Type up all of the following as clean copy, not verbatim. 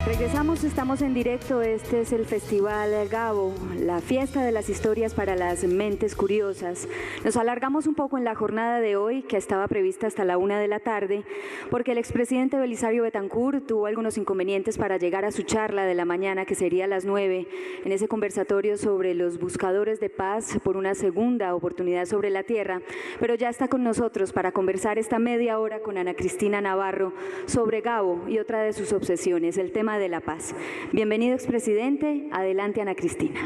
Regresamos, estamos en directo. Este es el Festival Gabo, la fiesta de las historias para las mentes curiosas. Nos alargamos un poco en la jornada de hoy, que estaba prevista hasta la 1 de la tarde, porque el expresidente Belisario Betancur tuvo algunos inconvenientes para llegar a su charla de la mañana, que sería a las 9, en ese conversatorio sobre los buscadores de paz por una segunda oportunidad sobre la tierra. Pero ya está con nosotros para conversar esta media hora con Ana Cristina Navarro sobre Gabo y otra de sus obsesiones, el tema de la paz. Bienvenido, expresidente. Adelante, Ana Cristina.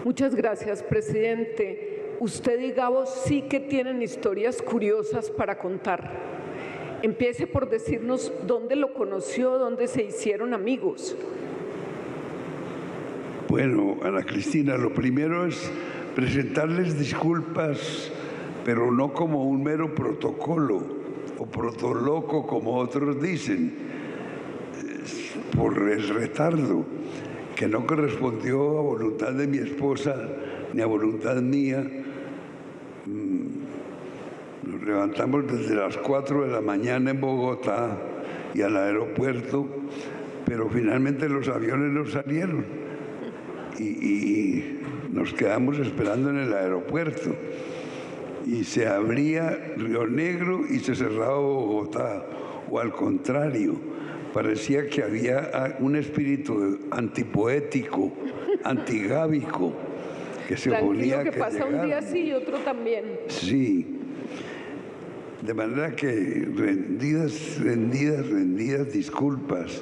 Muchas gracias, presidente. Usted y Gabo sí que tienen historias curiosas para contar. Empiece por decirnos dónde lo conoció, dónde se hicieron amigos. Bueno, Ana Cristina, lo primero es presentarles disculpas, pero no como un mero protocolo o protoloco, como otros dicen, por el retardo, que no correspondió a voluntad de mi esposa ni a voluntad mía. Nos levantamos desde las 4 de la mañana en Bogotá y al aeropuerto, pero finalmente los aviones no salieron y nos quedamos esperando en el aeropuerto. Y se abría Río Negro y se cerraba Bogotá, o al contrario. Parecía que había un espíritu antipoético, antigábico, que se oponía a que pasa llegara. Un día sí y otro también. Sí. De manera que rendidas disculpas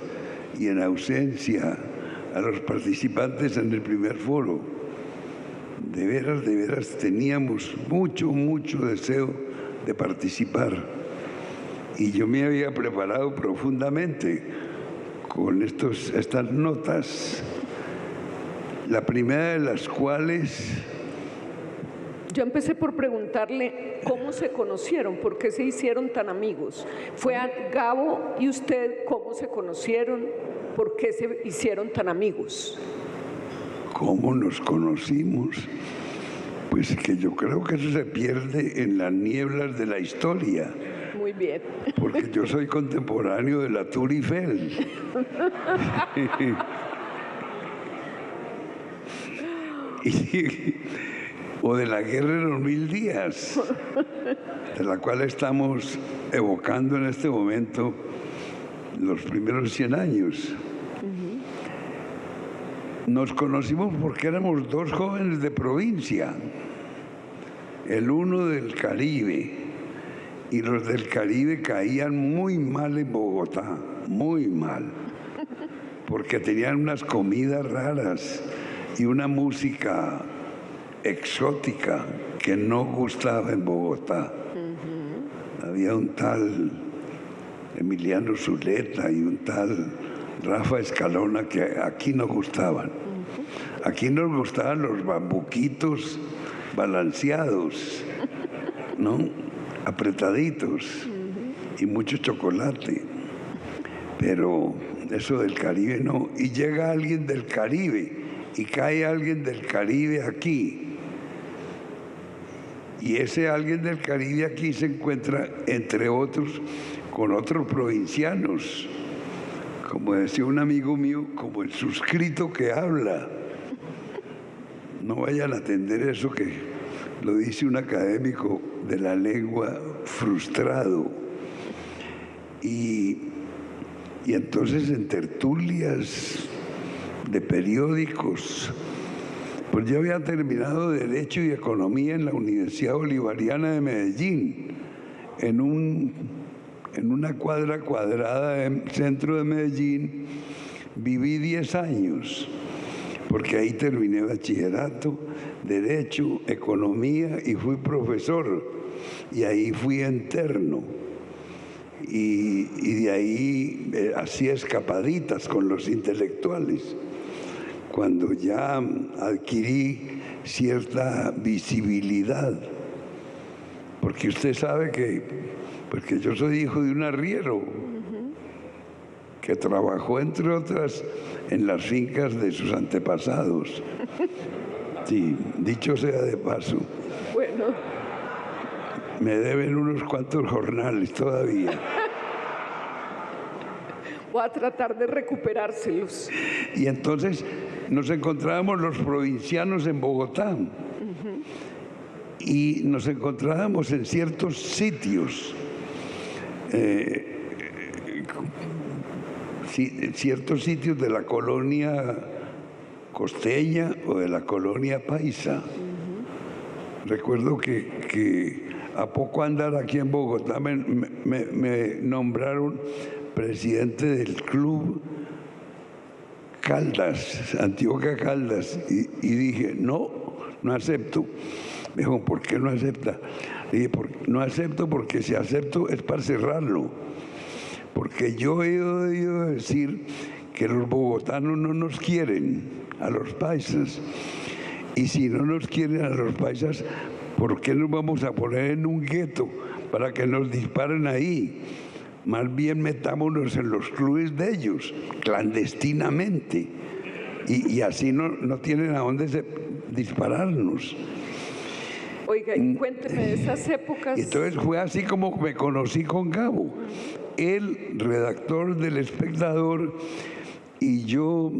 y en ausencia a los participantes en el primer foro. De veras teníamos mucho deseo de participar. Y yo me había preparado profundamente con estas notas, la primera de las cuales... Yo empecé por preguntarle cómo se conocieron, por qué se hicieron tan amigos. ¿Fue a Gabo y usted cómo se conocieron? ¿Por qué se hicieron tan amigos? ¿Cómo nos conocimos? Pues que yo creo que eso se pierde en las nieblas de la historia. Muy bien. Porque yo soy contemporáneo de la Tour Eiffel. O de la Guerra de los 1000 días, de la cual estamos evocando en este momento los primeros 100 años. Nos conocimos porque éramos dos jóvenes de provincia, el uno del Caribe, y los del Caribe caían muy mal en Bogotá, muy mal, porque tenían unas comidas raras y una música exótica que no gustaba en Bogotá. Había un tal Emiliano Zuleta y un tal Rafa Escalona que aquí no gustaban. Aquí nos gustaban los bambuquitos balanceados, ¿no? Apretaditos y mucho chocolate, pero eso del Caribe no. Y llega alguien del Caribe y cae alguien del Caribe aquí, y ese alguien del Caribe aquí se encuentra, entre otros, con otros provincianos, como decía un amigo mío, como el suscrito que habla. No vayan a atender eso, que lo dice un académico de la lengua frustrado. Y entonces en tertulias de periódicos, pues yo había terminado Derecho y Economía en la Universidad Bolivariana de Medellín, en una cuadra cuadrada del centro de Medellín. Viví 10 años, porque ahí terminé bachillerato, Derecho, Economía, y fui profesor, y ahí fui interno, y de ahí hacía escapaditas con los intelectuales. Cuando ya adquirí cierta visibilidad, porque usted sabe porque yo soy hijo de un arriero que trabajó, entre otras, en las fincas de sus antepasados. Sí, dicho sea de paso. Bueno. Me deben unos cuantos jornales todavía. Voy a tratar de recuperárselos. Y entonces nos encontrábamos los provincianos en Bogotá y nos encontrábamos en ciertos sitios, ciertos sitios de la colonia costeña o de la colonia paisa. Recuerdo que a poco andar aquí en Bogotá me nombraron presidente del club Caldas, Antioquia Caldas, y dije, no acepto. Me dijo, ¿por qué no acepta? Le dije, no acepto porque si acepto es para cerrarlo. Porque yo he oído decir que los bogotanos no nos quieren a los paisas. Y si no nos quieren a los paisas, ¿por qué nos vamos a poner en un gueto para que nos disparen ahí? Más bien metámonos en los clubes de ellos, clandestinamente. Y así no tienen a dónde dispararnos. Oiga, y cuénteme de esas épocas. Y entonces fue así como me conocí con Gabo, el redactor del Espectador, y yo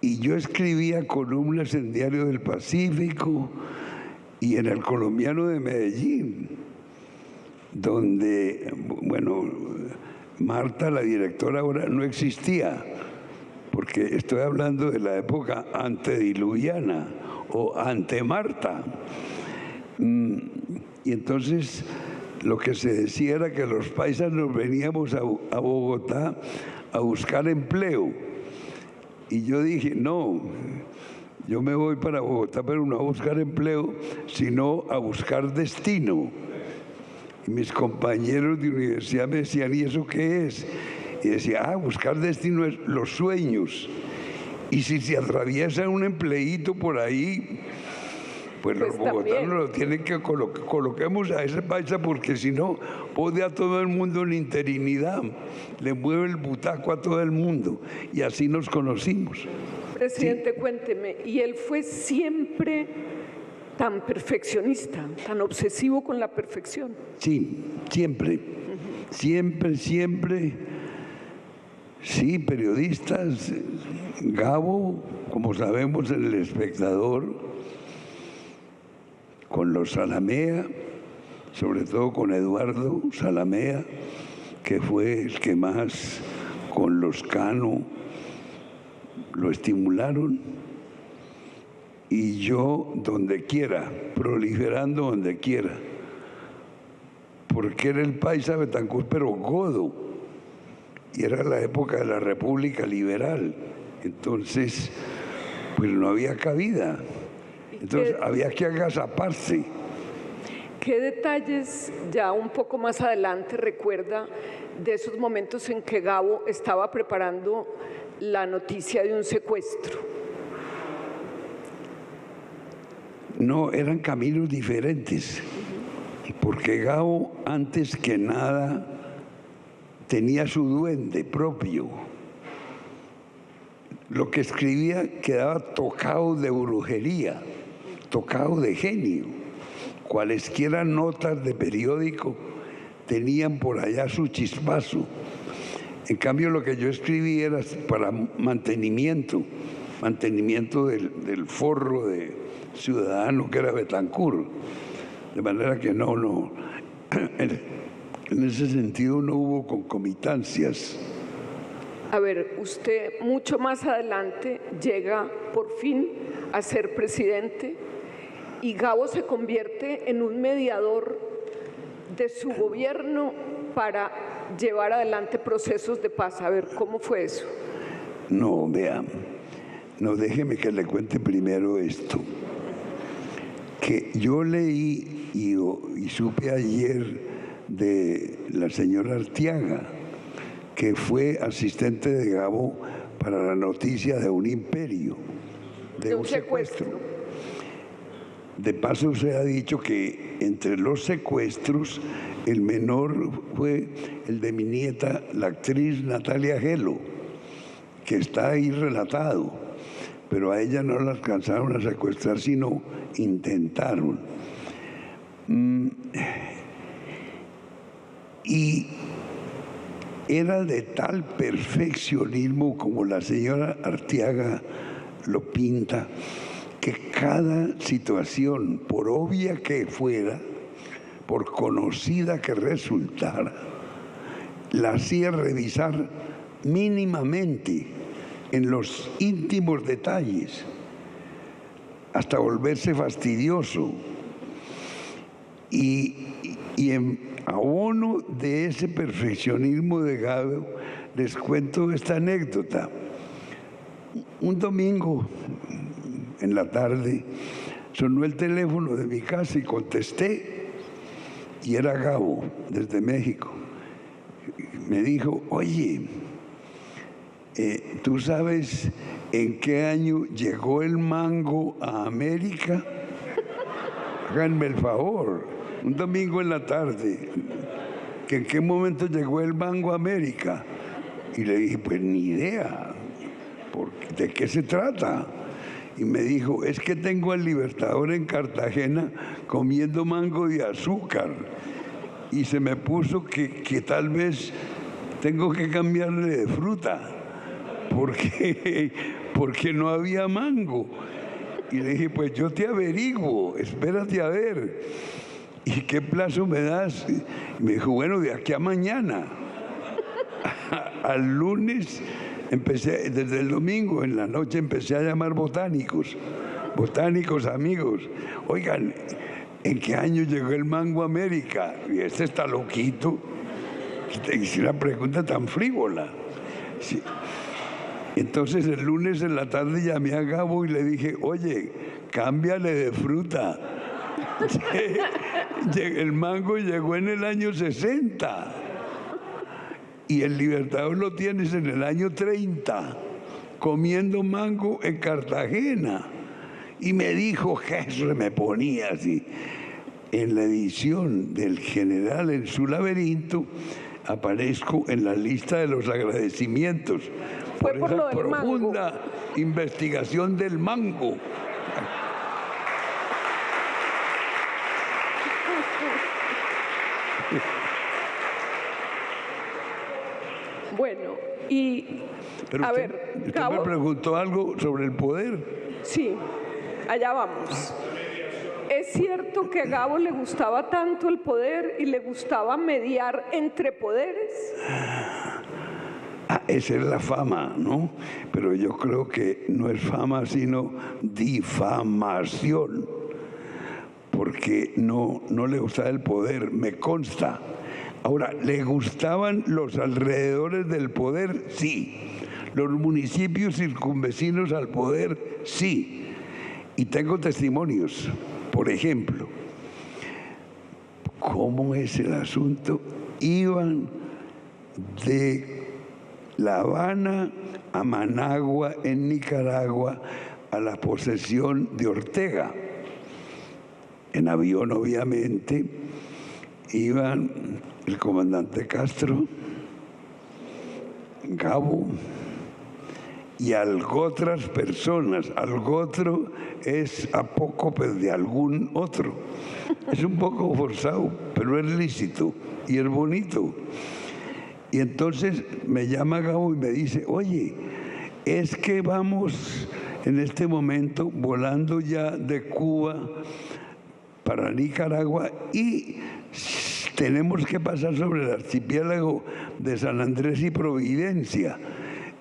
escribía columnas en Diario del Pacífico y en El Colombiano de Medellín, donde, bueno, Marta, la directora, ahora no existía, porque estoy hablando de la época antediluviana o ante Marta. Y entonces lo que se decía era que los paisas nos veníamos a Bogotá a buscar empleo. Y yo dije, no, yo me voy para Bogotá, pero no a buscar empleo, sino a buscar destino. Y mis compañeros de universidad me decían, ¿y eso qué es? Y decía, buscar destino es los sueños. Y si se atraviesa un empleíto por ahí, pues los bogotanos lo tienen que coloquemos a ese paisa, porque si no, pone a todo el mundo en interinidad, le mueve el butaco a todo el mundo. Y así nos conocimos. Presidente, ¿sí? Cuénteme, ¿y él fue siempre tan perfeccionista, tan obsesivo con la perfección? Sí, siempre. Siempre. Sí, periodistas. Gabo, como sabemos, en El Espectador, con los Zalamea, sobre todo con Eduardo Zalamea, que fue el que más con los Cano lo estimularon, y yo donde quiera, proliferando donde quiera, porque era el paisa Betancur, pero godo, y era la época de la República Liberal, entonces pues no había cabida, entonces había que agazaparse. ¿Qué detalles ya un poco más adelante recuerda de esos momentos en que Gabo estaba preparando la noticia de un secuestro? No, eran caminos diferentes, porque Gabo, antes que nada, tenía su duende propio. Lo que escribía quedaba tocado de brujería, tocado de genio. Cualesquiera notas de periódico tenían por allá su chispazo. En cambio, lo que yo escribí era para mantenimiento del forro de ciudadano que era Betancur. De manera que no, en ese sentido no hubo concomitancias. A ver, usted mucho más adelante llega por fin a ser presidente y Gabo se convierte en un mediador de su gobierno para llevar adelante procesos de paz. A ver, ¿cómo fue eso? No, vean, déjeme que le cuente primero esto. Que yo leí y supe ayer de la señora Arteaga, que fue asistente de Gabo para la noticia de un imperio, de un secuestro. De paso se ha dicho que entre los secuestros el menor fue el de mi nieta, la actriz Natalia Gelo, que está ahí relatado, pero a ella no la alcanzaron a secuestrar, sino intentaron. Y era de tal perfeccionismo como la señora Arteaga lo pinta, que cada situación, por obvia que fuera, por conocida que resultara, la hacía revisar mínimamente en los íntimos detalles, hasta volverse fastidioso. Y en abono de ese perfeccionismo de Gabo, les cuento esta anécdota. Un domingo en la tarde sonó el teléfono de mi casa y contesté, y era Gabo desde México. Me dijo, oye, ¿tú sabes en qué año llegó el mango a América? Háganme el favor, un domingo en la tarde, ¿que en qué momento llegó el mango a América? Y le dije, pues ni idea, ¿de qué se trata? Y me dijo, es que tengo al Libertador en Cartagena comiendo mango de azúcar. Y se me puso que tal vez tengo que cambiarle de fruta, porque no había mango. Y le dije, pues yo te averiguo, espérate a ver. ¿Y qué plazo me das? Y me dijo, bueno, de aquí a mañana. Al lunes empecé, desde el domingo en la noche empecé a llamar botánicos amigos. Oigan, ¿en qué año llegó el mango a América? Y este está loquito. Hice una pregunta tan frívola. Sí. Entonces el lunes en la tarde llamé a Gabo y le dije, oye, cámbiale de fruta. El mango llegó en el año 60 y el Libertador lo tienes en el año 30, comiendo mango en Cartagena. Y me dijo, Jesús, me ponía así. En la edición del General en su laberinto aparezco en la lista de los agradecimientos por esa profunda investigación del mango. Bueno, y pero a usted, ver, usted Gabo, me preguntó algo sobre el poder. sí, allá vamos. ¿Es cierto que a Gabo le gustaba tanto el poder y le gustaba mediar entre poderes? Esa es la fama, ¿no? Pero yo creo que no es fama, sino difamación, porque no le gustaba el poder, me consta. Ahora, ¿le gustaban los alrededores del poder? Sí. Los municipios circunvecinos al poder, sí. Y tengo testimonios. Por ejemplo, ¿cómo es el asunto? Iban de La Habana a Managua, en Nicaragua, a la posesión de Ortega. En avión, obviamente, iban el comandante Castro, Gabo y algo otras personas. Algo otro es apócope de algún otro. Es un poco forzado, pero es lícito y es bonito. Y entonces me llama Gabo y me dice, oye, es que vamos en este momento volando ya de Cuba para Nicaragua y tenemos que pasar sobre el archipiélago de San Andrés y Providencia.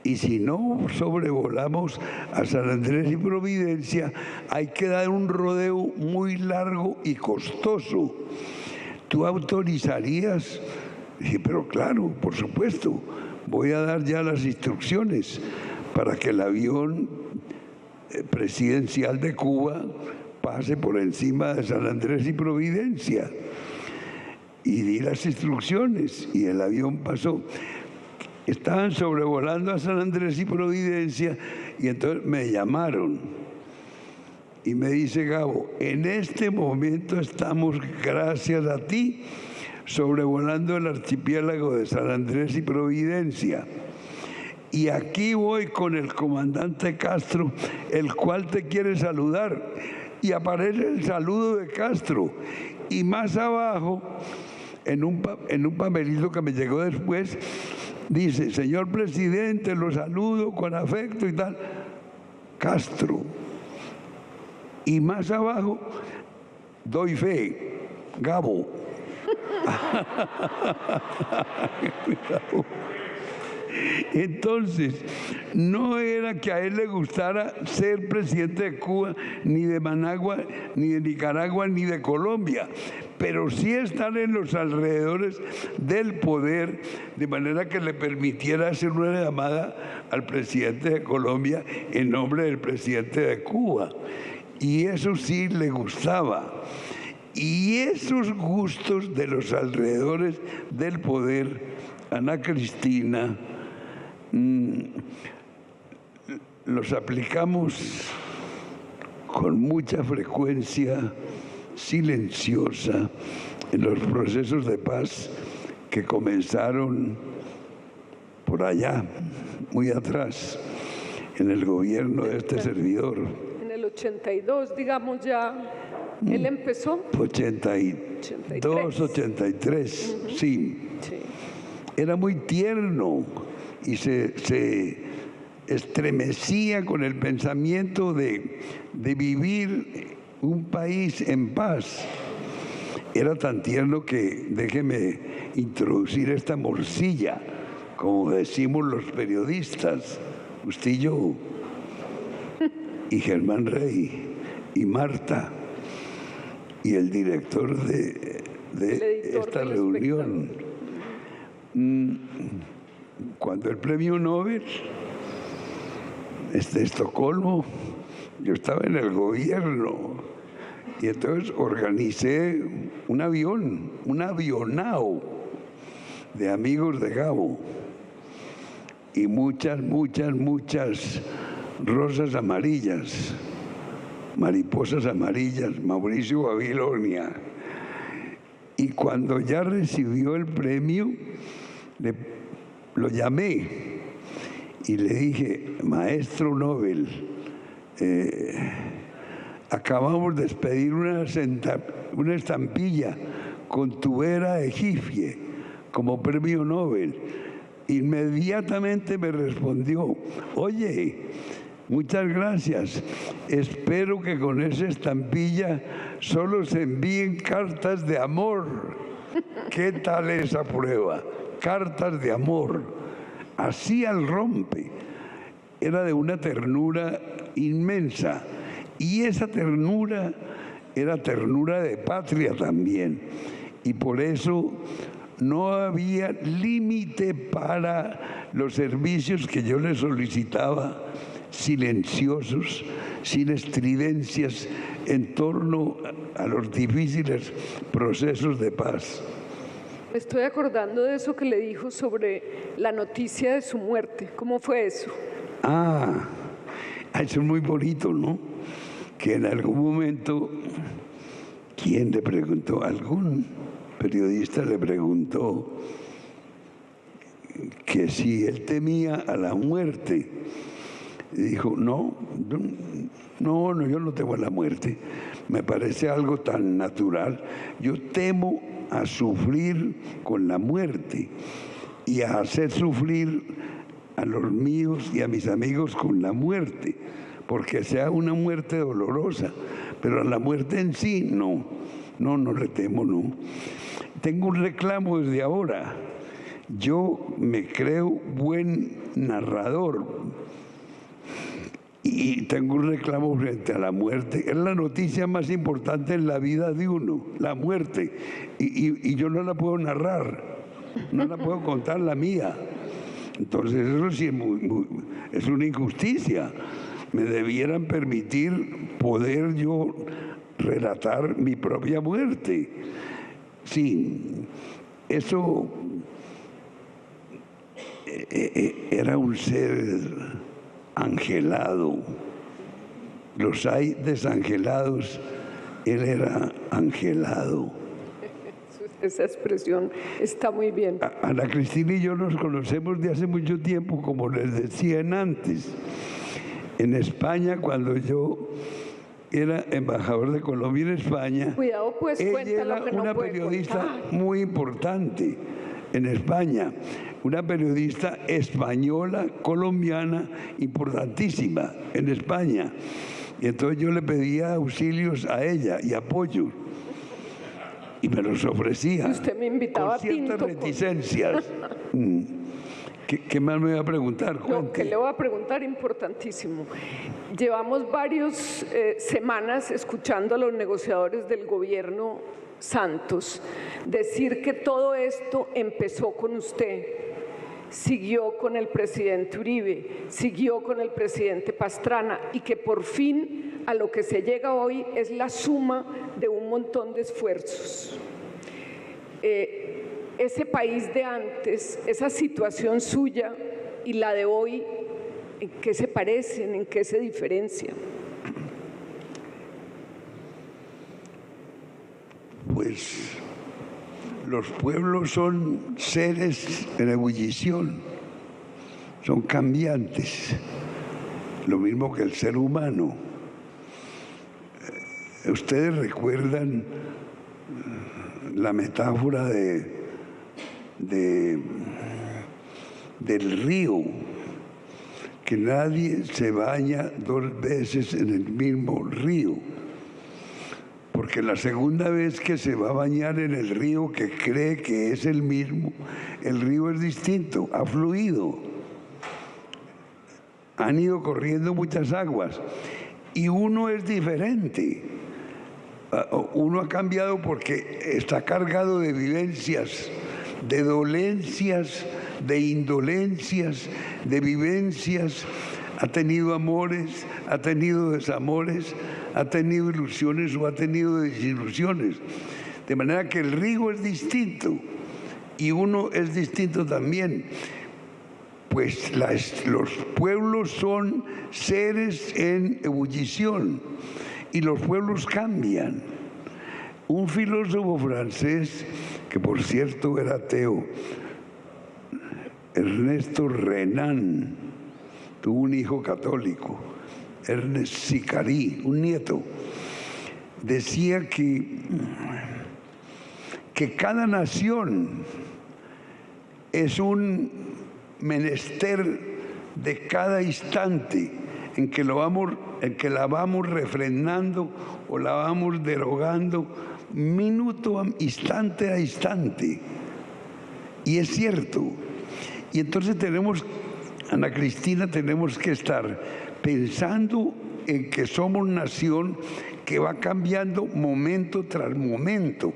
Y si no sobrevolamos a San Andrés y Providencia, hay que dar un rodeo muy largo y costoso. ¿Tú autorizarías? Dije, pero claro, por supuesto, voy a dar ya las instrucciones para que el avión presidencial de Cuba pase por encima de San Andrés y Providencia. Y di las instrucciones y el avión pasó. Estaban sobrevolando a San Andrés y Providencia y entonces me llamaron y me dice Gabo, en este momento estamos, gracias a ti, sobrevolando el archipiélago de San Andrés y Providencia. Y aquí voy con el comandante Castro, el cual te quiere saludar. Y aparece el saludo de Castro. Y más abajo, en un papelito que me llegó después, dice, señor presidente, lo saludo con afecto y tal, Castro. Y más abajo, doy fe, Gabo. Entonces, no era que a él le gustara ser presidente de Cuba, ni de Managua, ni de Nicaragua, ni de Colombia, pero sí estar en los alrededores del poder, de manera que le permitiera hacer una llamada al presidente de Colombia en nombre del presidente de Cuba. Y eso sí le gustaba. Y esos gustos de los alrededores del poder, Ana Cristina, los aplicamos con mucha frecuencia silenciosa en los procesos de paz que comenzaron por allá, muy atrás, en el gobierno de este servidor. En el 82, digamos, ya él empezó. 82, 83, sí. Era muy tierno y se estremecía con el pensamiento de vivir un país en paz. Era tan tierno que, déjeme introducir esta morcilla, como decimos los periodistas, usted y yo, y Germán Rey, y Marta, y el director de esta reunión. Cuando el premio Nobel, Estocolmo, yo estaba en el gobierno y entonces organicé un avión, un avionao de amigos de Gabo y muchas rosas amarillas, mariposas amarillas, Mauricio Babilonia. Y cuando ya recibió el premio, lo llamé y le dije, maestro Nobel, acabamos de expedir una estampilla con tubera egipcia como premio Nobel. Inmediatamente me respondió, oye, muchas gracias, espero que con esa estampilla solo se envíen cartas de amor. ¿Qué tal esa prueba? Cartas de amor, así al rompe. Era de una ternura inmensa y esa ternura era ternura de patria también, y por eso no había límite para los servicios que yo le solicitaba, silenciosos, sin estridencias, en torno a los difíciles procesos de paz. Me estoy acordando de eso que le dijo sobre la noticia de su muerte. ¿Cómo fue eso? Eso es muy bonito, ¿no? Que en algún momento, ¿quién le preguntó? Algún periodista le preguntó que si él temía a la muerte. Y dijo, no, yo no temo a la muerte. Me parece algo tan natural. Yo temo a sufrir con la muerte y a hacer sufrir a los míos y a mis amigos con la muerte, porque sea una muerte dolorosa, pero a la muerte en sí no le temo, no. Tengo un reclamo desde ahora. Yo me creo buen narrador y tengo un reclamo frente a la muerte. Es la noticia más importante en la vida de uno, la muerte, y yo no la puedo narrar, no la puedo contar la mía. Entonces eso sí es una injusticia. Me debieran permitir poder yo relatar mi propia muerte. Sí, eso era un ser angelado. Los hay desangelados, él era angelado. Esa expresión está muy bien. Ana Cristina y yo nos conocemos de hace mucho tiempo, como les decía antes. En España, cuando yo era embajador de Colombia en España, cuidado, pues, ella era una periodista muy importante en España. una periodista española, colombiana, importantísima en España. Y entonces yo le pedía auxilios a ella y apoyo. Y me los ofrecía. Y usted me invitaba con ciertas tinto, reticencias. ¿Qué más me va a preguntar? No, que le voy a preguntar importantísimo. Llevamos varias semanas escuchando a los negociadores del gobierno Santos decir que todo esto empezó con usted, siguió con el presidente Uribe, siguió con el presidente Pastrana y que por fin a lo que se llega hoy es la suma de un montón de esfuerzos. Ese país de antes, esa situación suya y la de hoy, ¿en qué se parecen? ¿En qué se diferencian? Pues los pueblos son seres en ebullición, son cambiantes, lo mismo que el ser humano. Ustedes recuerdan la metáfora del río, que nadie se baña 2 veces en el mismo río, porque la segunda vez que se va a bañar en el río que cree que es el mismo, el río es distinto, ha fluido, han ido corriendo muchas aguas y uno es diferente. Uno ha cambiado porque está cargado de vivencias, de dolencias, de indolencias, de vivencias. Ha tenido amores, ha tenido desamores, ha tenido ilusiones o ha tenido desilusiones. De manera que el río es distinto y uno es distinto también. Pues los pueblos son seres en ebullición y los pueblos cambian. Un filósofo francés, que por cierto era ateo, Ernesto Renan, tuvo un hijo católico, Ernest Sicari, un nieto, decía que cada nación es un menester de cada instante en que la vamos refrenando o la vamos derogando instante a instante. Y es cierto. Y entonces Ana Cristina, tenemos que estar pensando en que somos nación que va cambiando momento tras momento.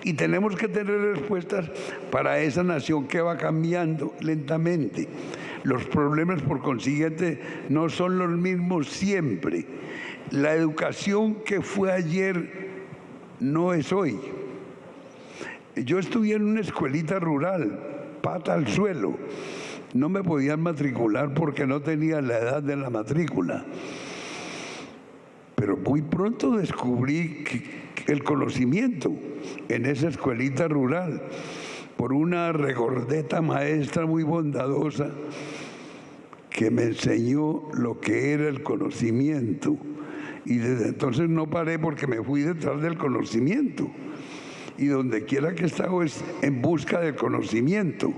Y tenemos que tener respuestas para esa nación que va cambiando lentamente. Los problemas, por consiguiente, no son los mismos siempre. La educación que fue ayer no es hoy. Yo estudié en una escuelita rural, pata al suelo. No me podían matricular porque no tenía la edad de la matrícula. Pero muy pronto descubrí el conocimiento en esa escuelita rural por una regordeta maestra muy bondadosa que me enseñó lo que era el conocimiento. Y desde entonces no paré porque me fui detrás del conocimiento. Y donde quiera que he estado es en busca del conocimiento.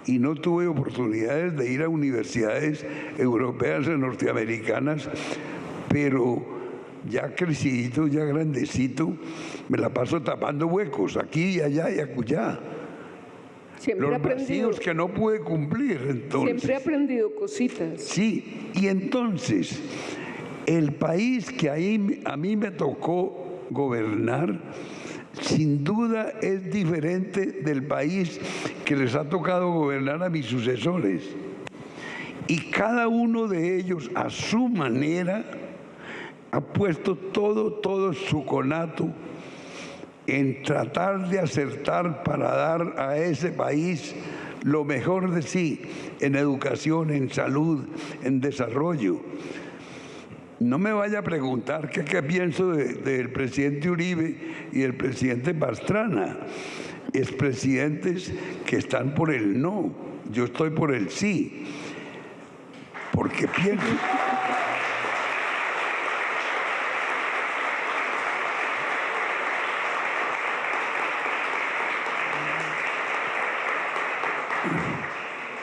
Y no tuve oportunidades de ir a universidades europeas o norteamericanas, pero ya crecidito, ya grandecito, me la paso tapando huecos aquí y allá y acullá. Siempre los vacíos que no pude cumplir. Entonces, siempre he aprendido cositas. Sí, y entonces el país que a mí me tocó gobernar, sin duda es diferente del país que les ha tocado gobernar a mis sucesores. Y cada uno de ellos, a su manera, ha puesto todo su conato en tratar de acertar para dar a ese país lo mejor de sí, en educación, en salud, en desarrollo. No me vaya a preguntar qué pienso del presidente Uribe y del presidente Pastrana, expresidentes que están por el no, yo estoy por el sí, porque pienso...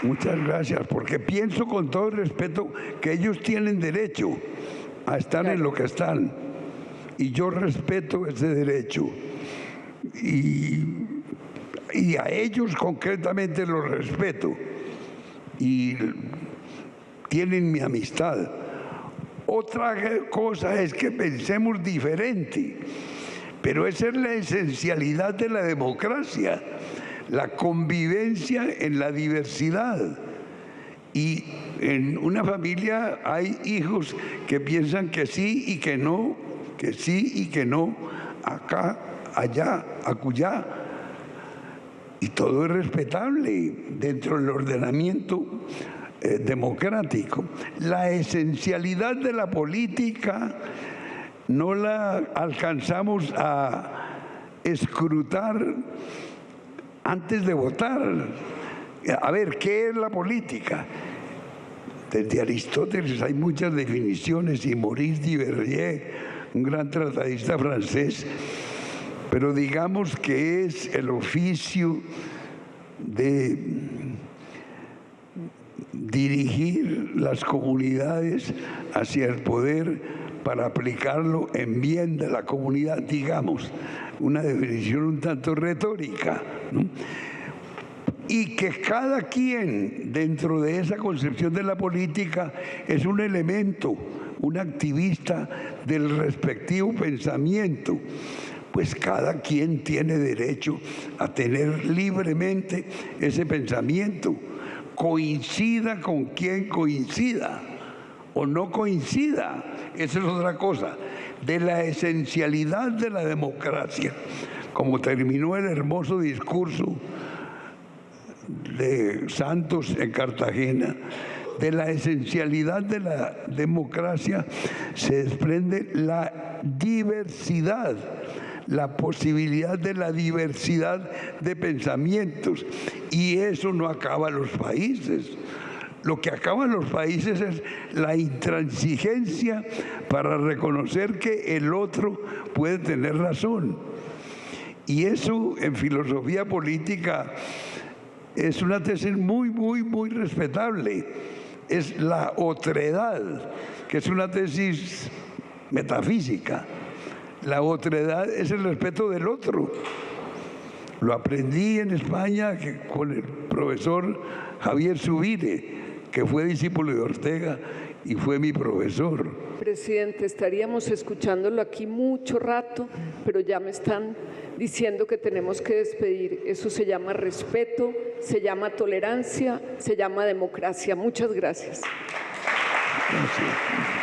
Muchas gracias, porque pienso con todo el respeto que ellos tienen derecho a estar en lo que están, y yo respeto ese derecho, y a ellos concretamente los respeto, y tienen mi amistad. Otra cosa es que pensemos diferente, pero esa es la esencialidad de la democracia, la convivencia en la diversidad. Y en una familia hay hijos que piensan que sí y que no, que sí y que no, acá, allá, acullá. Y todo es respetable dentro del ordenamiento democrático. La esencialidad de la política no la alcanzamos a escrutar antes de votar. A ver, ¿qué es la política? Desde Aristóteles hay muchas definiciones, y Maurice Duverger, un gran tratadista francés, pero digamos que es el oficio de dirigir las comunidades hacia el poder para aplicarlo en bien de la comunidad, digamos, una definición un tanto retórica, ¿no? Y que cada quien dentro de esa concepción de la política es un elemento, un activista del respectivo pensamiento, pues cada quien tiene derecho a tener libremente ese pensamiento, coincida con quien coincida o no coincida. Esa es otra cosa, de la esencialidad de la democracia, como terminó el hermoso discurso de Santos en Cartagena. De la esencialidad de la democracia se desprende la diversidad, la posibilidad de la diversidad de pensamientos, y eso no acaba en los países. Lo que acaba en los países es la intransigencia para reconocer que el otro puede tener razón. Y eso en filosofía política es una tesis muy, muy, muy respetable. Es la otredad, que es una tesis metafísica. La otredad es el respeto del otro. Lo aprendí en España con el profesor Javier Zubire, que fue discípulo de Ortega y fue mi profesor. Presidente, estaríamos escuchándolo aquí mucho rato, pero ya me están diciendo que tenemos que despedir. Eso se llama respeto, se llama tolerancia, se llama democracia. Muchas gracias. Gracias.